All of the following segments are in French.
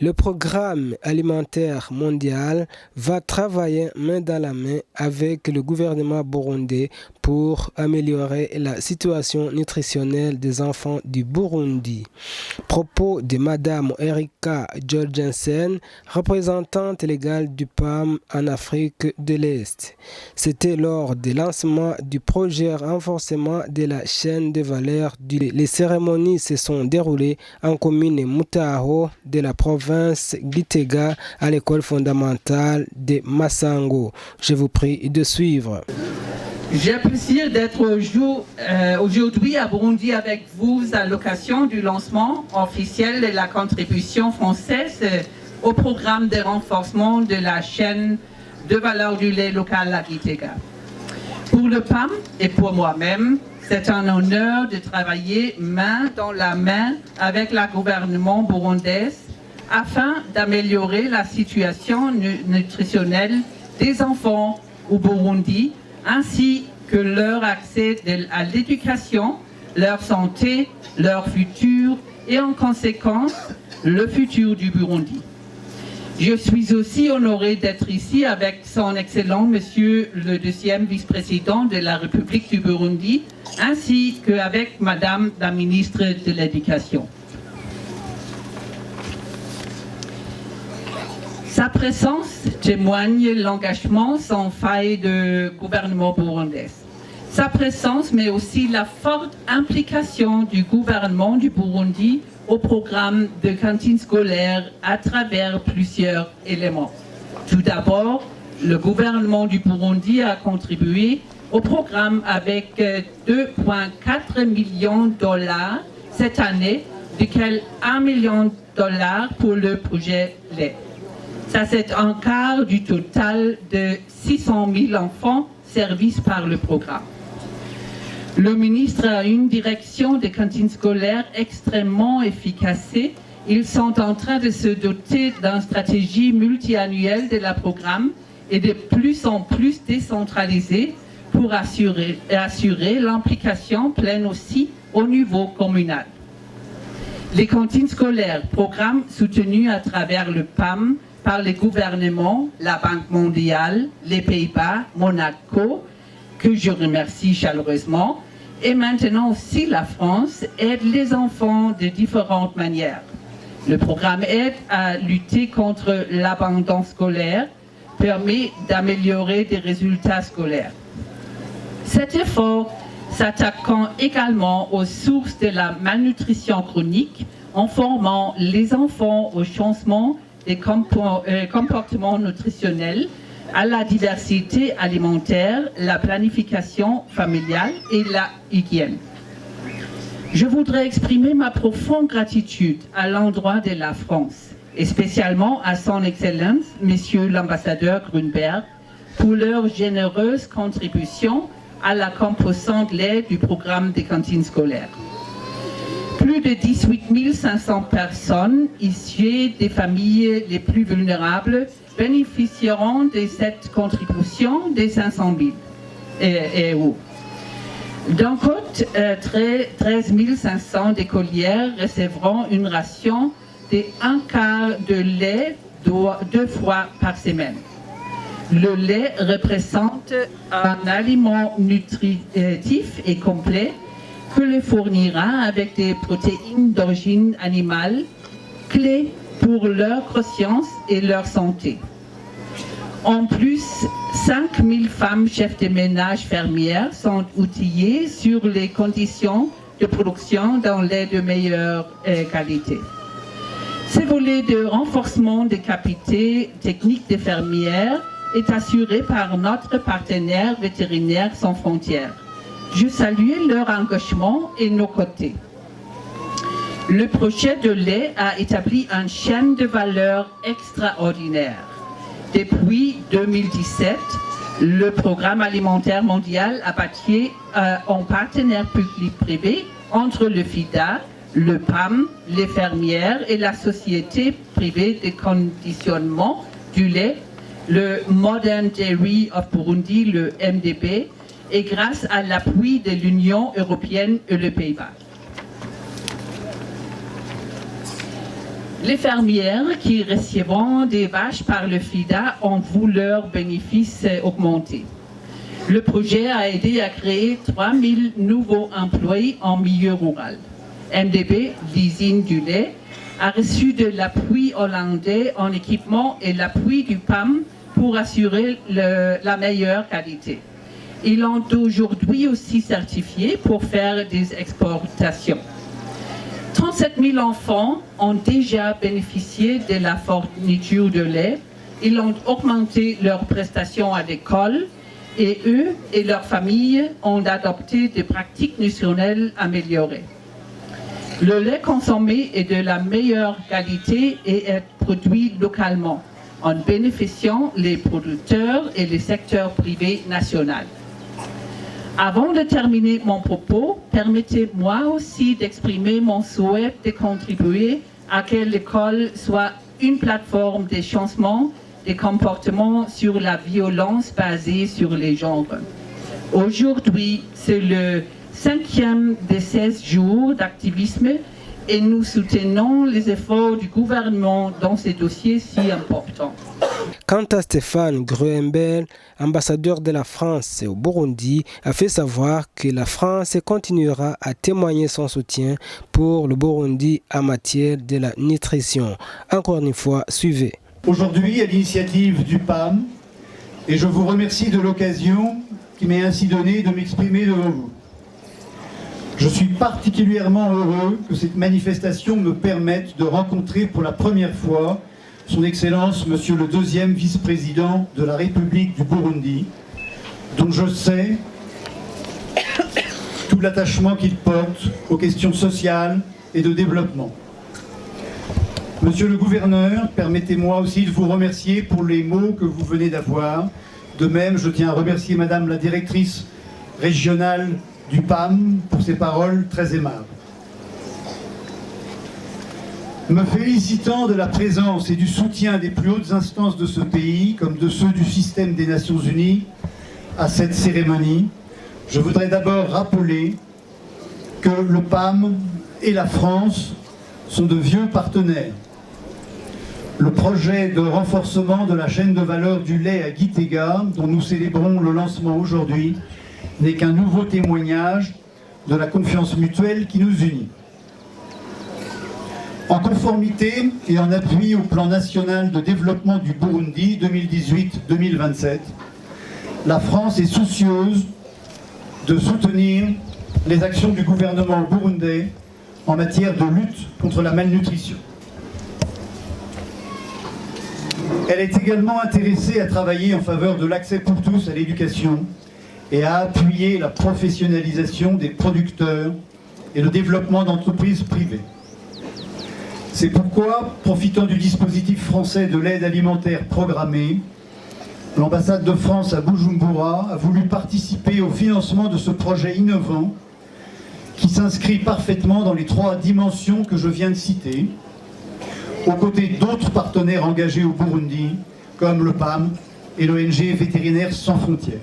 Le programme alimentaire mondial va travailler main dans la main avec le gouvernement burundais pour améliorer la situation nutritionnelle des enfants du Burundi. Propos de Madame Erika Jorgensen, représentante légale du PAM en Afrique de l'Est. C'était lors du lancement du projet renforcement de la chaîne de valeur. Les cérémonies se sont déroulées en commune Mutaho de la province Gitega à l'école fondamentale de Massango. Je vous prie de suivre. J'ai le plaisir d'être aujourd'hui à Burundi avec vous à l'occasion du lancement officiel de la contribution française au programme de renforcement de la chaîne de valeur du lait local à Gitega. Pour le PAM et pour moi-même, c'est un honneur de travailler main dans la main avec le gouvernement burundais afin d'améliorer la situation nutritionnelle des enfants au Burundi, ainsi que leur accès à l'éducation, leur santé, leur futur et en conséquence le futur du Burundi. Je suis aussi honoré d'être ici avec son Excellent Monsieur le deuxième vice-président de la République du Burundi, ainsi qu'avec Madame la ministre de l'Éducation. Sa présence témoigne l'engagement sans faille du gouvernement burundais. Sa présence, mais aussi la forte implication du gouvernement du Burundi au programme de cantine scolaire à travers plusieurs éléments. Tout d'abord, le gouvernement du Burundi a contribué au programme avec 2,4 millions de dollars cette année, duquel 1 million de dollars pour le projet lait. Ça, c'est un quart du total de 600 000 enfants servis par le programme. Le ministre a une direction des cantines scolaires extrêmement efficace. Ils sont en train de se doter d'une stratégie multiannuelle de la programme et de plus en plus décentralisée pour assurer l'implication pleine aussi au niveau communal. Les cantines scolaires, programme soutenu à travers le PAM, par les gouvernements, la Banque mondiale, les Pays-Bas, Monaco, que je remercie chaleureusement, et maintenant aussi la France, aide les enfants de différentes manières. Le programme aide à lutter contre l'abandon scolaire, permet d'améliorer des résultats scolaires. Cet effort s'attaquant également aux sources de la malnutrition chronique en formant les enfants au changement des comportements nutritionnels, à la diversité alimentaire, la planification familiale et la hygiène. Je voudrais exprimer ma profonde gratitude à l'endroit de la France, et spécialement à son Excellence, Monsieur l'ambassadeur Grunberg, pour leur généreuse contribution à la composante lait du programme des cantines scolaires. Plus de 18 500 personnes issues des familles les plus vulnérables bénéficieront de cette contribution de 500 000 euros. D'un côté, 13 500 écolières recevront une ration de 1 quart de lait 2 fois par semaine. Le lait représente un aliment nutritif et complet que les fournira avec des protéines d'origine animale, clés pour leur croissance et leur santé. En plus, 5 000 femmes chefs de ménage fermières sont outillées sur les conditions de production d'un lait de meilleure qualité. Ce volet de renforcement des capacités techniques des fermières est assuré par notre partenaire vétérinaire sans frontières. Je salue leur engagement et nos côtés. Le projet de lait a établi une chaîne de valeur extraordinaire. Depuis 2017, le programme alimentaire mondial a bâti en partenaire public-privé entre le FIDA, le PAM, les fermières et la société privée de conditionnement du lait, le Modern Dairy of Burundi, le MDB, et grâce à l'appui de l'Union européenne et les Pays-Bas. Les fermières qui recevront des vaches par le FIDA ont vu leurs bénéfices augmenter. Le projet a aidé à créer 3000 nouveaux emplois en milieu rural. MDB, l'usine du lait, a reçu de l'appui hollandais en équipement et l'appui du PAM pour assurer la meilleure qualité. Ils l'ont aujourd'hui aussi certifié pour faire des exportations. 37 000 enfants ont déjà bénéficié de la fourniture de lait. Ils ont augmenté leurs prestations à l'école et eux et leurs familles ont adopté des pratiques nutritionnelles améliorées. Le lait consommé est de la meilleure qualité et est produit localement, en bénéficiant les producteurs et les secteurs privés nationaux. Avant de terminer mon propos, permettez-moi aussi d'exprimer mon souhait de contribuer à ce que l'école soit une plateforme de changement des comportements sur la violence basée sur les genres. Aujourd'hui, c'est le 5e des 16 jours d'activisme et nous soutenons les efforts du gouvernement dans ces dossiers si importants. Quant à Stéphane Gruembel, ambassadeur de la France au Burundi, a fait savoir que la France continuera à témoigner son soutien pour le Burundi en matière de la nutrition. Encore une fois, suivez. Aujourd'hui, à l'initiative du PAM, et je vous remercie de l'occasion qui m'est ainsi donnée de m'exprimer devant vous. Je suis particulièrement heureux que cette manifestation me permette de rencontrer pour la première fois Son Excellence, Monsieur le 2e vice-président de la République du Burundi, dont je sais tout l'attachement qu'il porte aux questions sociales et de développement. Monsieur le gouverneur, permettez-moi aussi de vous remercier pour les mots que vous venez d'avoir. De même, je tiens à remercier Madame la directrice régionale du PAM pour ses paroles très aimables. Me félicitant de la présence et du soutien des plus hautes instances de ce pays, comme de ceux du système des Nations Unies, à cette cérémonie, je voudrais d'abord rappeler que le PAM et la France sont de vieux partenaires. Le projet de renforcement de la chaîne de valeur du lait à Gitega, dont nous célébrons le lancement aujourd'hui, n'est qu'un nouveau témoignage de la confiance mutuelle qui nous unit. En conformité et en appui au plan national de développement du Burundi 2018-2027, la France est soucieuse de soutenir les actions du gouvernement burundais en matière de lutte contre la malnutrition. Elle est également intéressée à travailler en faveur de l'accès pour tous à l'éducation et à appuyer la professionnalisation des producteurs et le développement d'entreprises privées. C'est pourquoi, profitant du dispositif français de l'aide alimentaire programmée, l'ambassade de France à Bujumbura a voulu participer au financement de ce projet innovant qui s'inscrit parfaitement dans les 3 dimensions que je viens de citer, aux côtés d'autres partenaires engagés au Burundi, comme le PAM et l'ONG Vétérinaires sans frontières.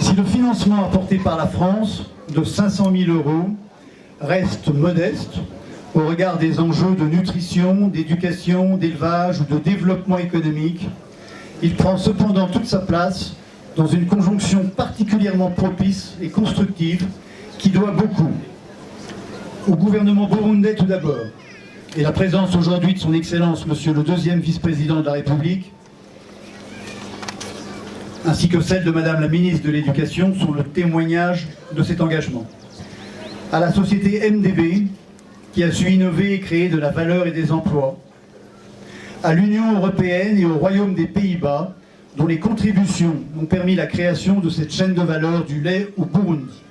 Si le financement apporté par la France de 500 000 € reste modeste au regard des enjeux de nutrition, d'éducation, d'élevage ou de développement économique, il prend cependant toute sa place dans une conjonction particulièrement propice et constructive qui doit beaucoup au gouvernement burundais tout d'abord, et la présence aujourd'hui de son Excellence, Monsieur le 2e vice-président de la République, ainsi que celle de Madame la ministre de l'Éducation, sont le témoignage de cet engagement. À la société MDB, qui a su innover et créer de la valeur et des emplois, à l'Union européenne et au Royaume des Pays-Bas, dont les contributions ont permis la création de cette chaîne de valeur du lait au Burundi.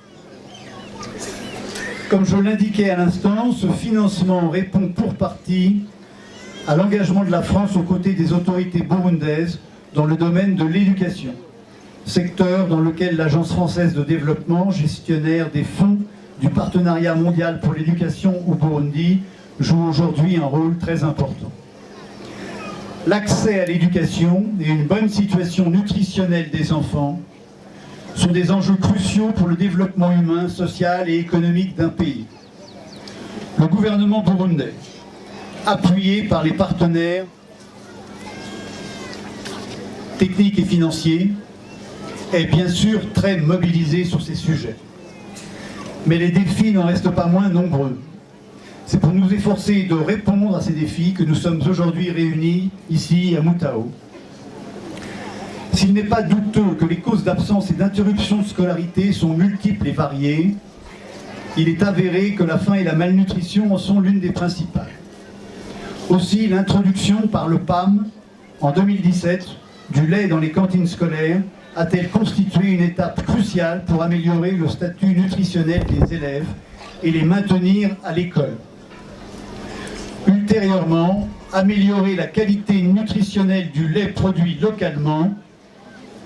Comme je l'indiquais à l'instant, ce financement répond pour partie à l'engagement de la France aux côtés des autorités burundaises dans le domaine de l'éducation, secteur dans lequel l'Agence française de développement, gestionnaire des fonds du Partenariat mondial pour l'éducation au Burundi, joue aujourd'hui un rôle très important. L'accès à l'éducation et une bonne situation nutritionnelle des enfants sont des enjeux cruciaux pour le développement humain, social et économique d'un pays. Le gouvernement burundais, appuyé par les partenaires techniques et financiers, est bien sûr très mobilisé sur ces sujets. Mais les défis n'en restent pas moins nombreux. C'est pour nous efforcer de répondre à ces défis que nous sommes aujourd'hui réunis ici à Mutao. S'il n'est pas douteux que les causes d'absence et d'interruption de scolarité sont multiples et variées, il est avéré que la faim et la malnutrition en sont l'une des principales. Aussi, l'introduction par le PAM, en 2017, du lait dans les cantines scolaires a-t-elle constitué une étape cruciale pour améliorer le statut nutritionnel des élèves et les maintenir à l'école. Ultérieurement, améliorer la qualité nutritionnelle du lait produit localement,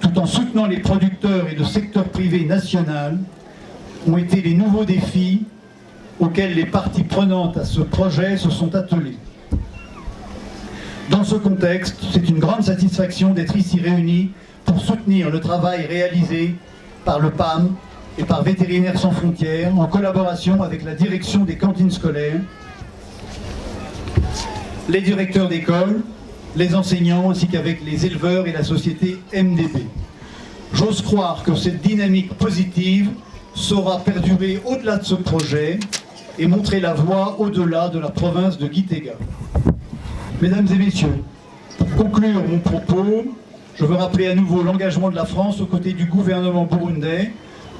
tout en soutenant les producteurs et le secteur privé national, ont été les nouveaux défis auxquels les parties prenantes à ce projet se sont attelées. Dans ce contexte, c'est une grande satisfaction d'être ici réunis pour soutenir le travail réalisé par le PAM et par Vétérinaires sans frontières en collaboration avec la direction des cantines scolaires, les directeurs d'école, les enseignants ainsi qu'avec les éleveurs et la société MDB. J'ose croire que cette dynamique positive saura perdurer au-delà de ce projet et montrer la voie au-delà de la province de Gitega. Mesdames et messieurs, pour conclure mon propos, je veux rappeler à nouveau l'engagement de la France aux côtés du gouvernement burundais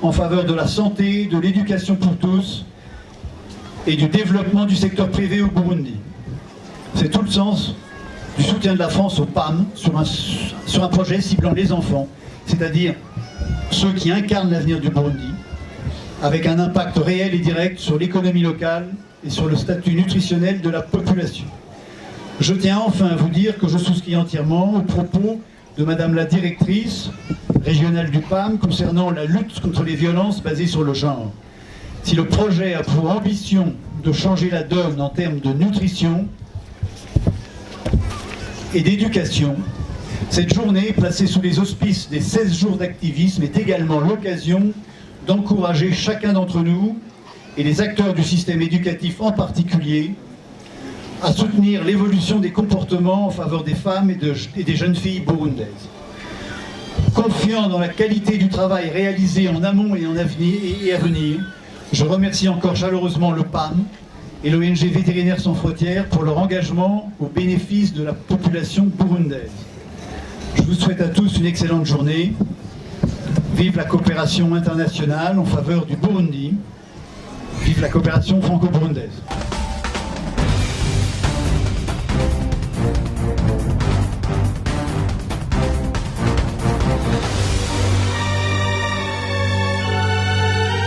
en faveur de la santé, de l'éducation pour tous et du développement du secteur privé au Burundi. C'est tout le sens du soutien de la France au PAM sur un projet ciblant les enfants, c'est-à-dire ceux qui incarnent l'avenir du Burundi, avec un impact réel et direct sur l'économie locale et sur le statut nutritionnel de la population. Je tiens enfin à vous dire que je souscris entièrement aux propos de Madame la directrice régionale du PAM concernant la lutte contre les violences basées sur le genre. Si le projet a pour ambition de changer la donne en termes de nutrition et d'éducation, cette journée, placée sous les auspices des 16 jours d'activisme, est également l'occasion d'encourager chacun d'entre nous, et les acteurs du système éducatif en particulier, à soutenir l'évolution des comportements en faveur des femmes et des jeunes filles burundaises. Confiant dans la qualité du travail réalisé en amont et à venir, je remercie encore chaleureusement le PAM et l'ONG Vétérinaires sans frontières pour leur engagement au bénéfice de la population burundaise. Je vous souhaite à tous une excellente journée. Vive la coopération internationale en faveur du Burundi. Vive la coopération franco-burundaise.